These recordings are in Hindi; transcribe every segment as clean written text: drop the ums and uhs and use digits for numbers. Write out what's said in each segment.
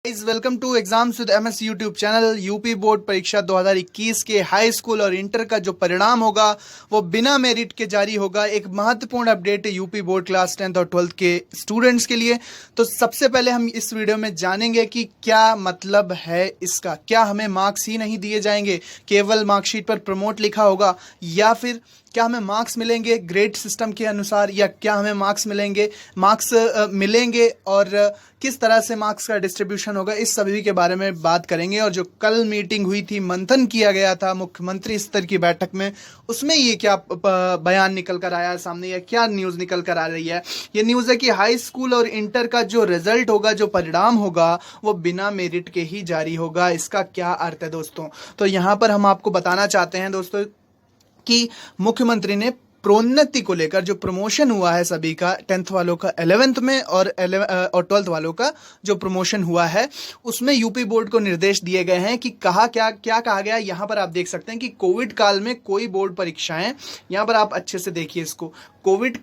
Guys welcome to exams with MS YouTube channel. UP board परीक्षा 2021 के हाई स्कूल और इंटर का जो परिणाम होगा वो बिना मेरिट के जारी होगा। एक महत्वपूर्ण अपडेट है यूपी बोर्ड क्लास 10th और 12th के स्टूडेंट्स के लिए। तो सबसे पहले हम इस वीडियो में जानेंगे कि क्या मतलब है इसका। क्या हमें मार्क्स ही नहीं दिए जाएंगे, केवल मार्कशीट पर प्रमोट लिखा होगा, या फिर क्या हमें मार्क्स मिलेंगे ग्रेड सिस्टम के अनुसार, या क्या हमें मार्क्स मिलेंगे और किस तरह से मार्क्स का डिस्ट्रीब्यूशन होगा। इस सभी के बारे में बात करेंगे। और जो कल मीटिंग हुई थी, मंथन किया गया था मुख्यमंत्री स्तर की बैठक में, उसमें ये क्या बयान निकल कर आया सामने, या क्या न्यूज़ निकल कर आ रही है। ये न्यूज़ है कि हाई स्कूल और इंटर का जो रिजल्ट होगा, जो परिणाम होगा, वो बिना मेरिट के ही जारी होगा। इसका क्या अर्थ है दोस्तों? तो यहाँ पर हम आपको बताना चाहते हैं दोस्तों कि मुख्यमंत्री ने प्रोन्नति को लेकर, जो प्रमोशन हुआ है सभी का, 10th वालों का 11th में और 12th वालों का जो प्रमोशन हुआ है, उसमें यूपी बोर्ड को निर्देश दिए गए हैं कि क्या कहा गया। यहाँ पर आप देख सकते हैं कि कोविड काल में कोई बोर्ड परीक्षाएं, यहाँ पर आप अच्छे से देखिए इसको, कोविड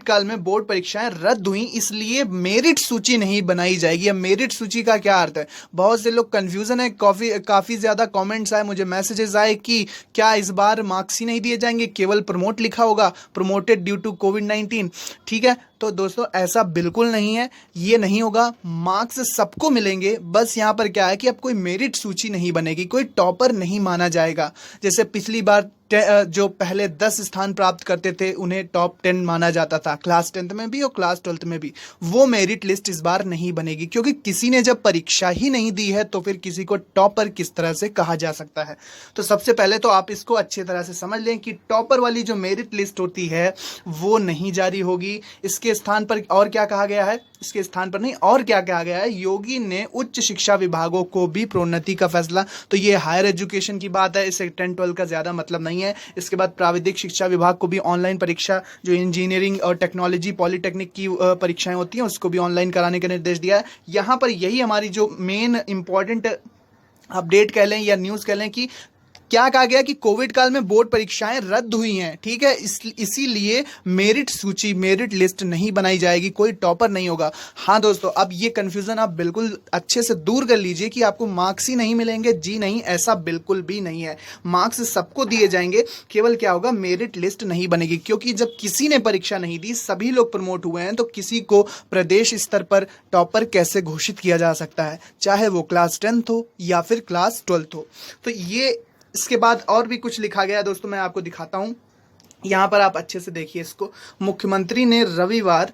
काल में बोर्ड परीक्षाएं रद्द हुई, इसलिए मेरिट सूची नहीं बनाई जाएगी। अब मेरिट सूची का क्या अर्थ है? बहुत से लोग कंफ्यूजन है, काफ़ी ज़्यादा कमेंट्स आए, मुझे मैसेजेस आए कि क्या इस बार मार्क्स ही नहीं दिए जाएंगे, केवल प्रमोट लिखा होगा, प्रमोटेड ड्यू टू कोविड-19। ठीक है, तो दोस्तों ऐसा बिल्कुल नहीं है, ये नहीं होगा। मार्क्स सबको मिलेंगे, बस यहाँ पर क्या है कि अब कोई मेरिट सूची नहीं बनेगी, कोई टॉपर नहीं माना जाएगा। जैसे पिछली बार जो पहले 10 स्थान प्राप्त करते थे उन्हें टॉप 10 माना जाता था, क्लास 10th में भी और क्लास 12th में भी। वो मेरिट लिस्ट इस बार नहीं बनेगी, क्योंकि किसी ने जब परीक्षा ही नहीं दी है तो फिर किसी को टॉपर किस तरह से कहा जा सकता है। तो सबसे पहले तो आप इसको अच्छी तरह से समझ लें कि टॉपर वाली जो मेरिट लिस्ट होती है वो नहीं जारी होगी। इसके स्थान पर और क्या कहा गया है, इसके स्थान पर नहीं और क्या कहा गया है, योगी ने उच्च शिक्षा विभागों को भी प्रोन्नति का फैसला। तो ये हायर एजुकेशन की बात है, इससे 10-12 का ज़्यादा मतलब नहीं है। इसके बाद प्राविधिक शिक्षा विभाग को भी ऑनलाइन परीक्षा, जो इंजीनियरिंग और टेक्नोलॉजी पॉलिटेक्निक की परीक्षाएं होती हैं, उसको भी ऑनलाइन कराने का निर्देश दिया है। यहाँ पर यही हमारी जो मेन इंपॉर्टेंट अपडेट कह लें या न्यूज़ कह लें कि क्या कहा गया कि कोविड काल में बोर्ड परीक्षाएं रद्द हुई हैं। ठीक है, इसीलिए मेरिट सूची, मेरिट लिस्ट नहीं बनाई जाएगी, कोई टॉपर नहीं होगा। हाँ दोस्तों, अब ये कंफ्यूजन आप बिल्कुल अच्छे से दूर कर लीजिए कि आपको मार्क्स ही नहीं मिलेंगे। जी नहीं, ऐसा बिल्कुल भी नहीं है। मार्क्स सबको दिए जाएंगे, केवल क्या होगा, मेरिट लिस्ट नहीं बनेगी। क्योंकि जब किसी ने परीक्षा नहीं दी, सभी लोग प्रमोट हुए हैं, तो किसी को प्रदेश स्तर पर टॉपर कैसे घोषित किया जा सकता है, चाहे वो क्लास 10th हो या फिर क्लास 12th हो। तो ये इसके बाद और भी कुछ लिखा गया है दोस्तों, मैं आपको दिखाता हूं। यहाँ पर आप अच्छे से देखिए इसको। मुख्यमंत्री ने रविवार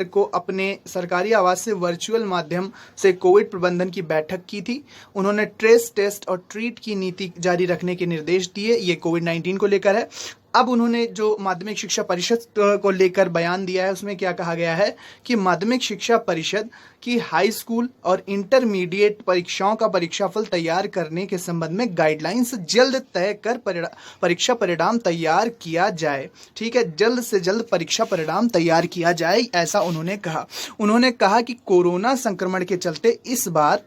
को अपने सरकारी आवास से वर्चुअल माध्यम से कोविड प्रबंधन की बैठक की थी। उन्होंने ट्रेस, टेस्ट और ट्रीट की नीति जारी रखने के निर्देश दिए। ये कोविड-19 को लेकर है। अब उन्होंने जो माध्यमिक शिक्षा परिषद को लेकर बयान दिया है, उसमें क्या कहा गया है कि माध्यमिक शिक्षा परिषद की हाई स्कूल और इंटरमीडिएट परीक्षाओं का परीक्षाफल तैयार करने के संबंध में गाइडलाइंस जल्द तय कर परीक्षा परिणाम तैयार किया जाए। ठीक है, जल्द से जल्द परीक्षा परिणाम तैयार किया जाए, ऐसा उन्होंने कहा। उन्होंने कहा कि कोरोना संक्रमण के चलते इस बार,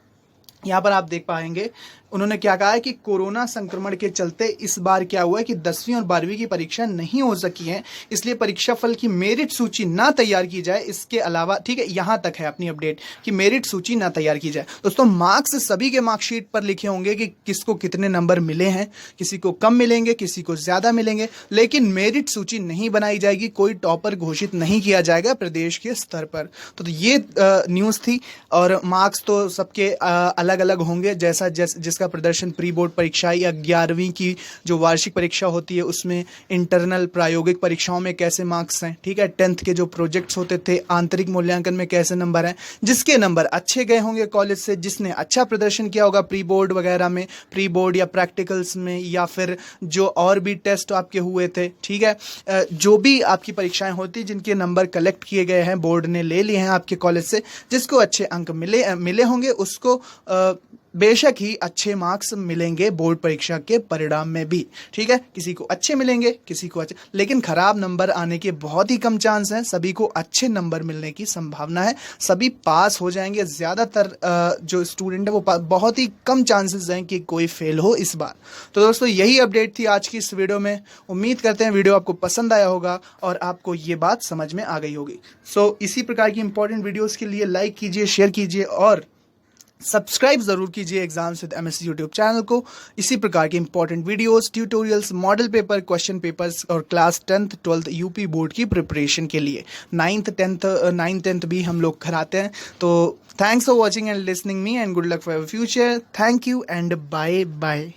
यहाँ पर आप देख पाएंगे, उन्होंने क्या कहा है कि कोरोना संक्रमण के चलते इस बार क्या हुआ है कि 10वीं और 12वीं की परीक्षा नहीं हो सकी है, इसलिए परीक्षा फल की मेरिट सूची ना तैयार की जाए। इसके अलावा, ठीक है, यहाँ तक है अपनी अपडेट कि मेरिट सूची ना तैयार की जाए। दोस्तों, मार्क्स सभी के मार्कशीट पर लिखे होंगे कि किसको कितने नंबर मिले हैं, किसी को कम मिलेंगे, किसी को ज़्यादा मिलेंगे, लेकिन मेरिट सूची नहीं बनाई जाएगी, कोई टॉपर घोषित नहीं किया जाएगा प्रदेश के स्तर पर। तो ये न्यूज़ थी। और मार्क्स तो सबके अलग अलग होंगे, जैसा जिसका प्रदर्शन प्री बोर्ड परीक्षा या 11वीं की जो वार्षिक परीक्षा होती है उसमें, इंटरनल प्रायोगिक परीक्षाओं में कैसे मार्क्स हैं, ठीक है, 10th के जो प्रोजेक्ट्स होते थे, आंतरिक मूल्यांकन में कैसे नंबर हैं, जिसके नंबर अच्छे गए होंगे कॉलेज से, जिसने अच्छा प्रदर्शन किया होगा प्री बोर्ड वगैरह में, प्री बोर्ड या प्रैक्टिकल्स में, या फिर जो और भी टेस्ट आपके हुए थे, ठीक है, जो भी आपकी परीक्षाएं होती, जिनके नंबर कलेक्ट किए गए हैं, बोर्ड ने ले लिए हैं आपके कॉलेज से, जिसको अच्छे अंक मिले होंगे, उसको बेशक ही अच्छे मार्क्स मिलेंगे बोर्ड परीक्षा के परिणाम में भी, ठीक है। किसी को अच्छे मिलेंगे, किसी को अच्छे, लेकिन खराब नंबर आने के बहुत ही कम चांस हैं। सभी को अच्छे नंबर मिलने की संभावना है, सभी पास हो जाएंगे। ज़्यादातर जो स्टूडेंट है वो बहुत ही कम चांसेस हैं कि कोई फेल हो इस बार। तो दोस्तों यही अपडेट थी आज की इस वीडियो में। उम्मीद करते हैं वीडियो आपको पसंद आया होगा और आपको ये बात समझ में आ गई होगी। सो इसी प्रकार की इंपॉर्टेंट वीडियोज़ के लिए लाइक कीजिए, शेयर कीजिए और सब्सक्राइब जरूर कीजिए exams with MSc YouTube channel को। इसी प्रकार के important videos, tutorials, model paper, question papers और class 10th 12th UP board की प्रिपरेशन के लिए 9th 10th भी हम लोग कराते हैं। तो thanks for watching and listening me and good luck for your future. Thank you and bye bye.